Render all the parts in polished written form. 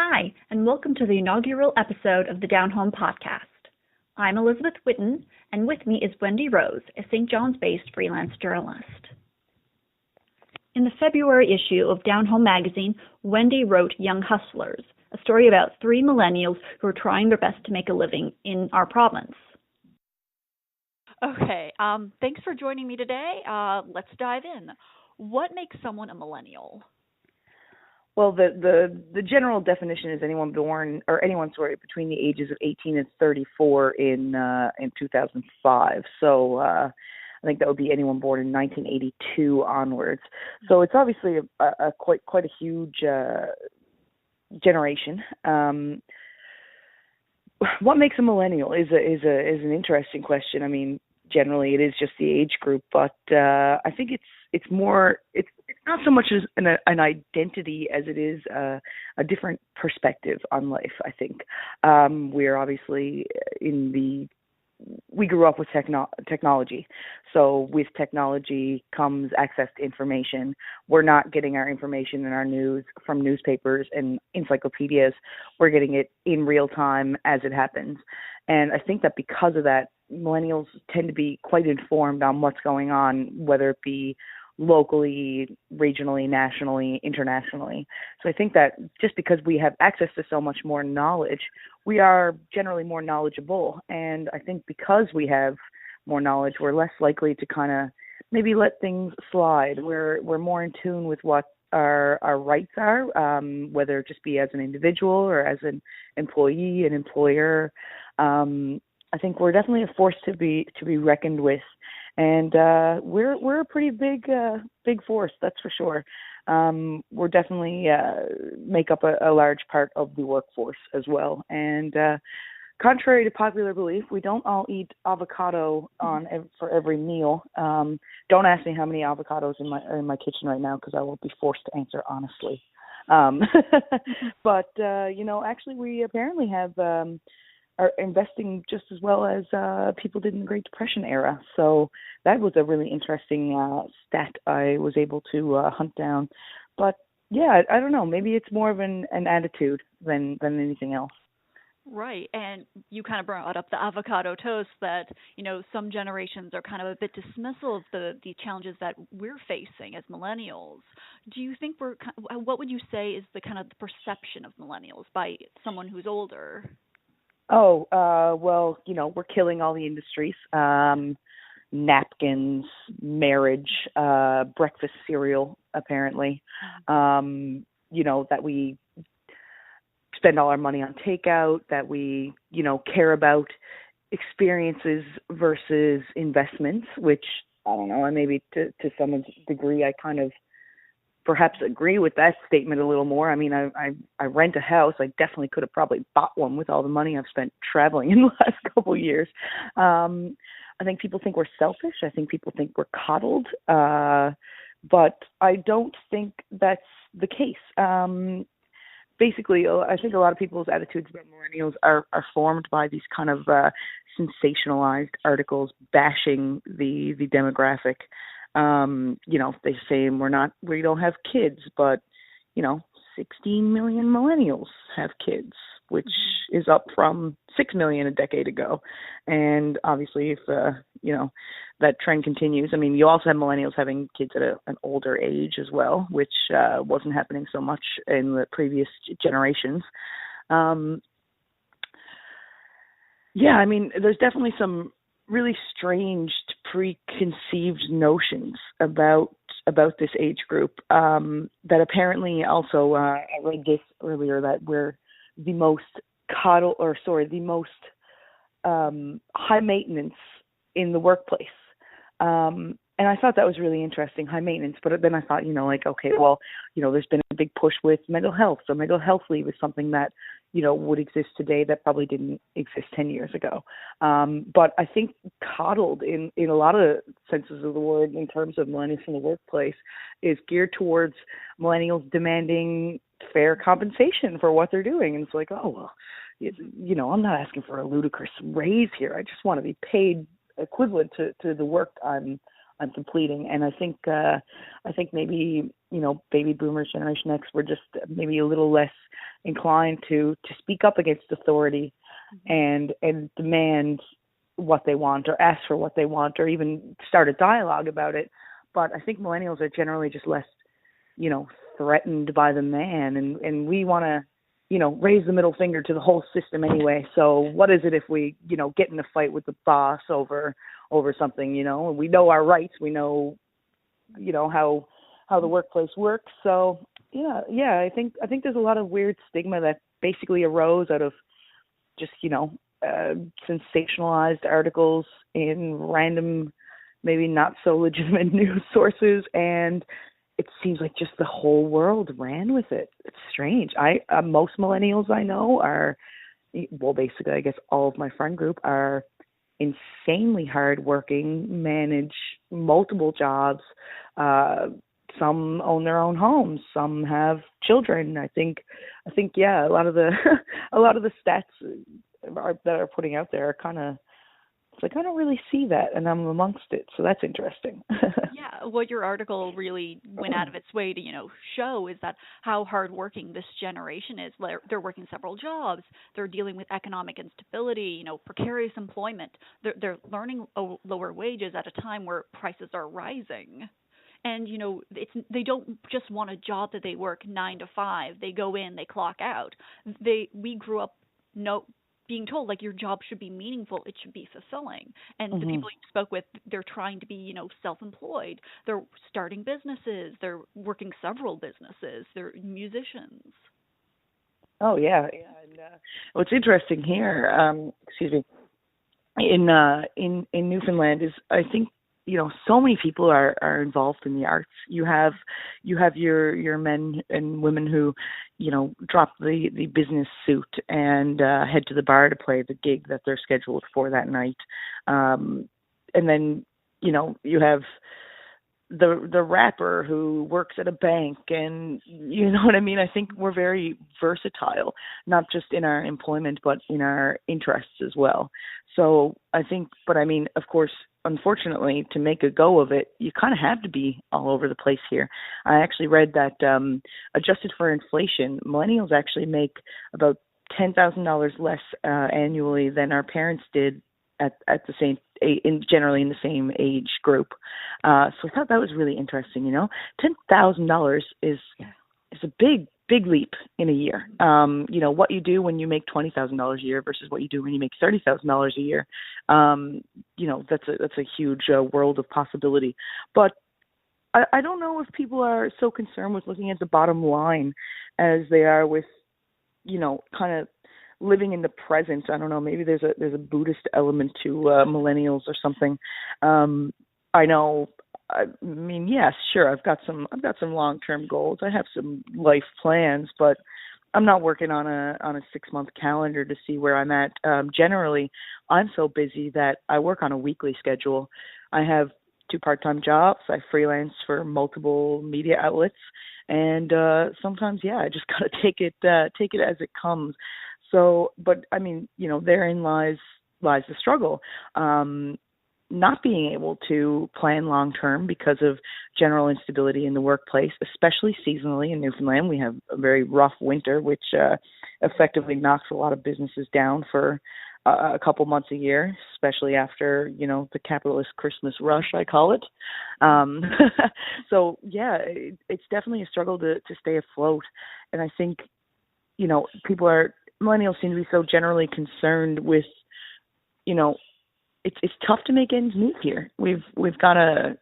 Hi, and welcome to the inaugural episode of the Downhome podcast. I'm Elizabeth Whitten, and with me is Wendy Rose, a St. John's-based freelance journalist. In the February issue of Downhome magazine, Wendy wrote Young Hustlers, a story about three millennials who are trying their best to make a living in our province. Okay, thanks for joining me today. Let's dive in. What makes someone a millennial? Well, the general definition is anyone between the ages of 18 and 34 in 2005. So I think that would be anyone born in 1982 onwards. So it's obviously a quite a huge generation. What makes a millennial is an interesting question. I mean, generally it is just the age group, but I think it's not so much as an identity as it is a different perspective on life. I think we're obviously we grew up with technology, so with technology comes access to information. We're not getting our information and our news from newspapers and encyclopedias. We're getting it in real time as it happens, and I think that because of that, millennials tend to be quite informed on what's going on, whether it be locally, regionally, nationally, internationally. So I think that just because we have access to so much more knowledge, we are generally more knowledgeable. And I think because we have more knowledge, we're less likely to kind of maybe let things slide. We're more in tune with what our rights are, whether it just be as an individual or as an employee, an employer. I think we're definitely a force to be reckoned with, and we're a pretty big force, that's for sure. We're definitely make up a large part of the workforce as well. And contrary to popular belief, we don't all eat avocado for every meal. Don't ask me how many avocados in my kitchen right now, because I will be forced to answer honestly. But actually, we apparently have. Are investing just as well as people did in the Great Depression era. So that was a really interesting stat I was able to hunt down. But yeah, I don't know. Maybe it's more of an attitude than anything else. Right, and you kind of brought up the avocado toast that, some generations are kind of a bit dismissal of the challenges that we're facing as millennials. Do you think what would you say is the kind of the perception of millennials by someone who's older? Oh, well, we're killing all the industries. Napkins, marriage, breakfast cereal, apparently. That we spend all our money on takeout, that we, care about experiences versus investments, which, I don't know, maybe to some degree I kind of perhaps agree with that statement a little more. I mean, I rent a house. I definitely could have probably bought one with all the money I've spent traveling in the last couple of years. I think people think we're selfish. I think people think we're coddled. But I don't think that's the case. Basically, I think a lot of people's attitudes about millennials are formed by these kind of sensationalized articles bashing the demographic. They say we don't have kids, but 16 million millennials have kids, which is up from 6 million a decade ago. And obviously, if that trend continues, I mean, you also have millennials having kids at an older age as well, which wasn't happening so much in the previous generations. I mean, there's definitely some really strange preconceived notions about this age group that apparently also I read this earlier, that we're the most high maintenance in the workplace. And I thought that was really interesting, high maintenance. But then I thought, okay, well, there's been a big push with mental health. So mental health leave is something that, would exist today that probably didn't exist 10 years ago. But I think coddled in a lot of senses of the word in terms of millennials in the workplace is geared towards millennials demanding fair compensation for what they're doing. And it's like, oh, well, I'm not asking for a ludicrous raise here. I just want to be paid equivalent to the work I'm I'm completing. And I think maybe, baby boomers, Generation X, were just maybe a little less inclined to speak up against authority and demand what they want or ask for what they want or even start a dialogue about it. But I think millennials are generally just less, threatened by the man, and we want to, raise the middle finger to the whole system anyway. So what is it if we, get in a fight with the boss over something, we know our rights, we know, how the workplace works. So I think there's a lot of weird stigma that basically arose out of just, sensationalized articles in random, maybe not so legitimate news sources, and it seems like just the whole world ran with it. It's strange. Most millennials I know are, well, basically, I guess all of my friend group are insanely hardworking, manage multiple jobs. Some own their own homes. Some have children. I think, yeah, a lot of the stats that are putting out there are kind of, it's like I don't really see that, and I'm amongst it, so that's interesting. Yeah, what your article really went out of its way to, show is that how hardworking this generation is. They're working several jobs. They're dealing with economic instability, precarious employment. They're learning lower wages at a time where prices are rising. And, they don't just want a job that they work 9 to 5. They go in, they clock out. We grew up being told, like, your job should be meaningful, it should be fulfilling. And the people you spoke with, they're trying to be, self-employed. They're starting businesses. They're working several businesses. They're musicians. Oh, yeah. And, what's interesting here, in Newfoundland is, I think, so many people are involved in the arts. You have your men and women who, drop the business suit and head to the bar to play the gig that they're scheduled for that night. And then, you have the rapper who works at a bank, and you know what I mean? I think we're very versatile, not just in our employment, but in our interests as well. So I think, but I mean, of course, unfortunately, to make a go of it, you kind of have to be all over the place here. I actually read that adjusted for inflation, millennials actually make about $10,000 less annually than our parents did at the same generally in the same age group. So I thought that was really interesting. $10,000 is a big leap in a year. What you do when you make $20,000 a year versus what you do when you make $30,000 a year. That's a huge world of possibility. But I don't know if people are so concerned with looking at the bottom line as they are with, kind of living in the present. I don't know. Maybe there's a Buddhist element to millennials or something. I know. I mean, yes, sure. I've got some long-term goals. I have some life plans, but I'm not working on a 6-month calendar to see where I'm at. Generally, I'm so busy that I work on a weekly schedule. I have 2 part-time jobs. I freelance for multiple media outlets, and sometimes, I just gotta take it as it comes. So, but I mean, therein lies the struggle. Not being able to plan long term because of general instability in the workplace, especially seasonally in Newfoundland. We have a very rough winter, which effectively knocks a lot of businesses down for a couple months a year, especially after, the capitalist Christmas rush, I call it. So, it's definitely a struggle to stay afloat. And I think, millennials seem to be so generally concerned with, it's tough to make ends meet here. We've got a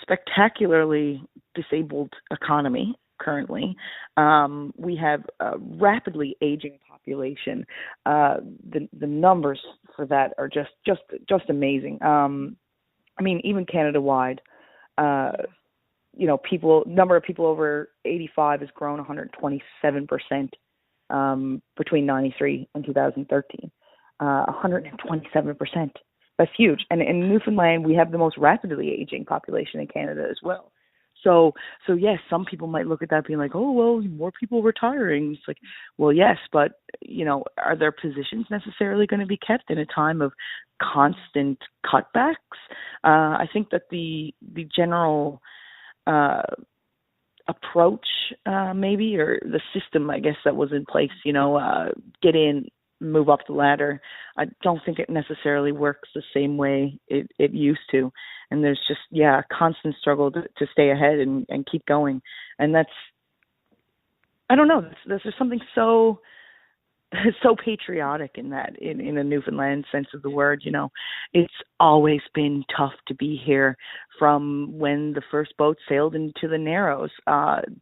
spectacularly disabled economy currently. We have a rapidly aging population. The numbers for that are just amazing. I mean, even Canada-wide, number of people over 85 has grown 127% between 93 and 2013. 127%. That's huge. And in Newfoundland, we have the most rapidly aging population in Canada as well. So yes, some people might look at that being like, oh, well, more people retiring. It's like, well, yes, but, are their positions necessarily going to be kept in a time of constant cutbacks? I think that the general approach, maybe, or the system, I guess, that was in place, get in, move up the ladder. I don't think it necessarily works the same way it used to. And there's just, a constant struggle to stay ahead and keep going. And that's, I don't know, there's something so patriotic in that, in a Newfoundland sense of the word. It's always been tough to be here. From when the first boat sailed into the Narrows,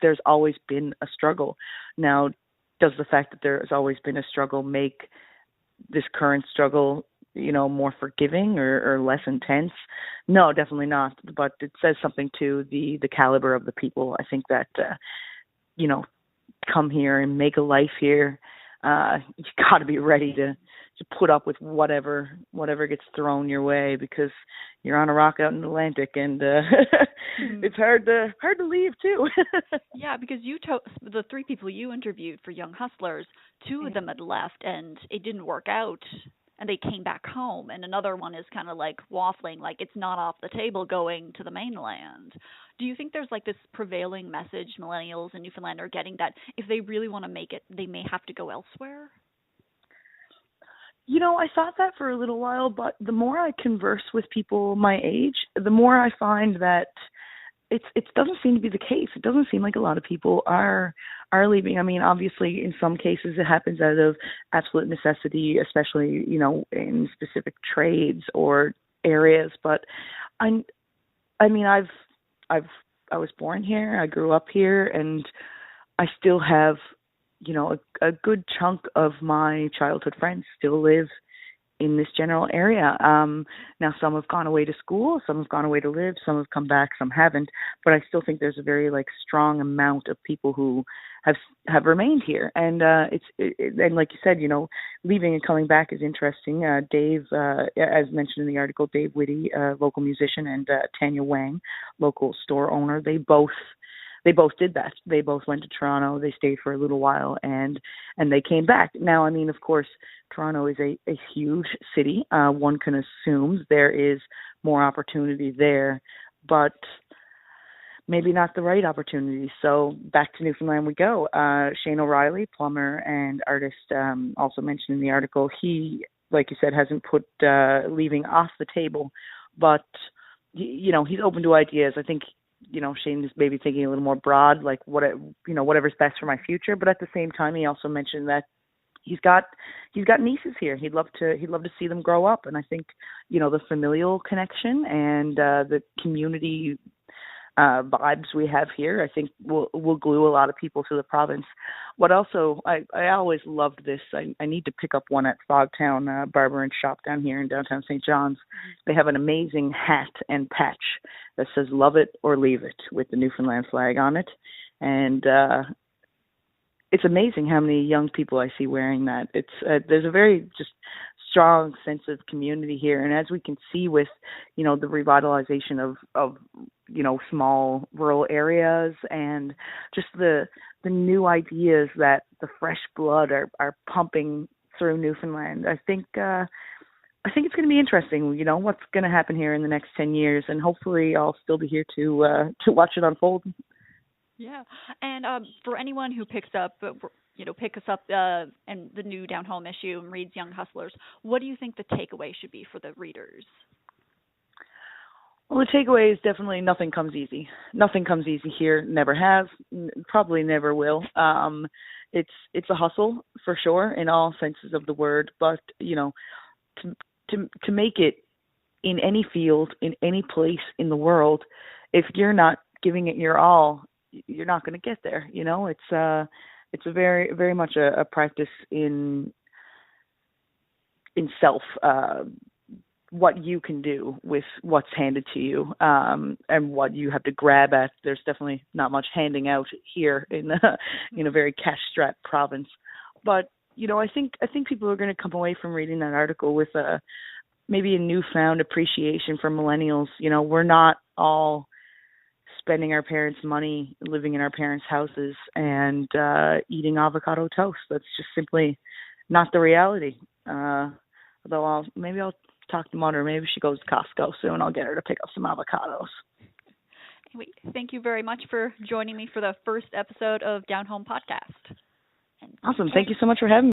there's always been a struggle. Now, does the fact that there's always been a struggle make this current struggle, more forgiving or less intense? No, definitely not. But it says something to the caliber of the people. I think that, come here and make a life here. You got to be ready to put up with whatever gets thrown your way, because you're on a rock out in the Atlantic, and it's hard to leave too. Yeah, because the three people you interviewed for Young Hustlers, two of them had left and it didn't work out, and they came back home, and another one is kind of like waffling, like it's not off the table going to the mainland. Do you think there's like this prevailing message millennials in Newfoundland are getting, that if they really want to make it, they may have to go elsewhere? I thought that for a little while, but the more I converse with people my age, the more I find that it doesn't seem to be the case. It doesn't seem like a lot of people are leaving. I mean, obviously, in some cases, it happens out of absolute necessity, especially in specific trades or areas. But I was born here. I grew up here, and I still have a good chunk of my childhood friends still live in this general area. Now, some have gone away to school, some have gone away to live, some have come back, some haven't. But I still think there's a very strong amount of people who have remained here. And and like you said, leaving and coming back is interesting. Dave, as mentioned in the article, Dave Whitty, local musician, and Tanya Wang, local store owner, they both did that. They both went to Toronto. They stayed for a little while, and they came back. Now, I mean, of course, Toronto is a huge city. One can assume there is more opportunity there, but maybe not the right opportunity. So back to Newfoundland we go. Shane O'Reilly, plumber and artist, also mentioned in the article, he, like you said, hasn't put leaving off the table, but he's open to ideas. I think Shane is maybe thinking a little more broad, like whatever's best for my future. But at the same time, he also mentioned that he's got nieces here. He'd love to see them grow up. And I think, the familial connection and the community vibes we have here, I think will glue a lot of people to the province. What also, I always loved this. I need to pick up one at Fogtown Barber and Shop down here in downtown St. John's. They have an amazing hat and patch that says "Love it or leave it" with the Newfoundland flag on it, and it's amazing how many young people I see wearing that. It's there's a very just strong sense of community here, and as we can see with the revitalization of small rural areas, and just the new ideas that the fresh blood are pumping through Newfoundland, I think it's going to be interesting. What's going to happen here in the next 10 years, and hopefully I'll still be here to watch it unfold. Yeah, and for anyone who picks us up and the new Downhome issue and reads Young Hustlers, what do you think the takeaway should be for the readers? Well, the takeaway is definitely nothing comes easy. Nothing comes easy here. Never has. Probably never will. It's a hustle for sure in all senses of the word. But to make it in any field, in any place in the world, if you're not giving it your all, you're not going to get there. It's a very, very much a practice in self. What you can do with what's handed to you, and what you have to grab at. There's definitely not much handing out here in a very cash-strapped province. But I think people are going to come away from reading that article with maybe a newfound appreciation for millennials. We're not all spending our parents' money, living in our parents' houses, and eating avocado toast. That's just simply not the reality. Although maybe I'll talk to Mother. Maybe she goes to Costco soon. I'll get her to pick up some avocados. Anyway, thank you very much for joining me for the first episode of Downhome Podcast. Awesome. Thank you so much for having me.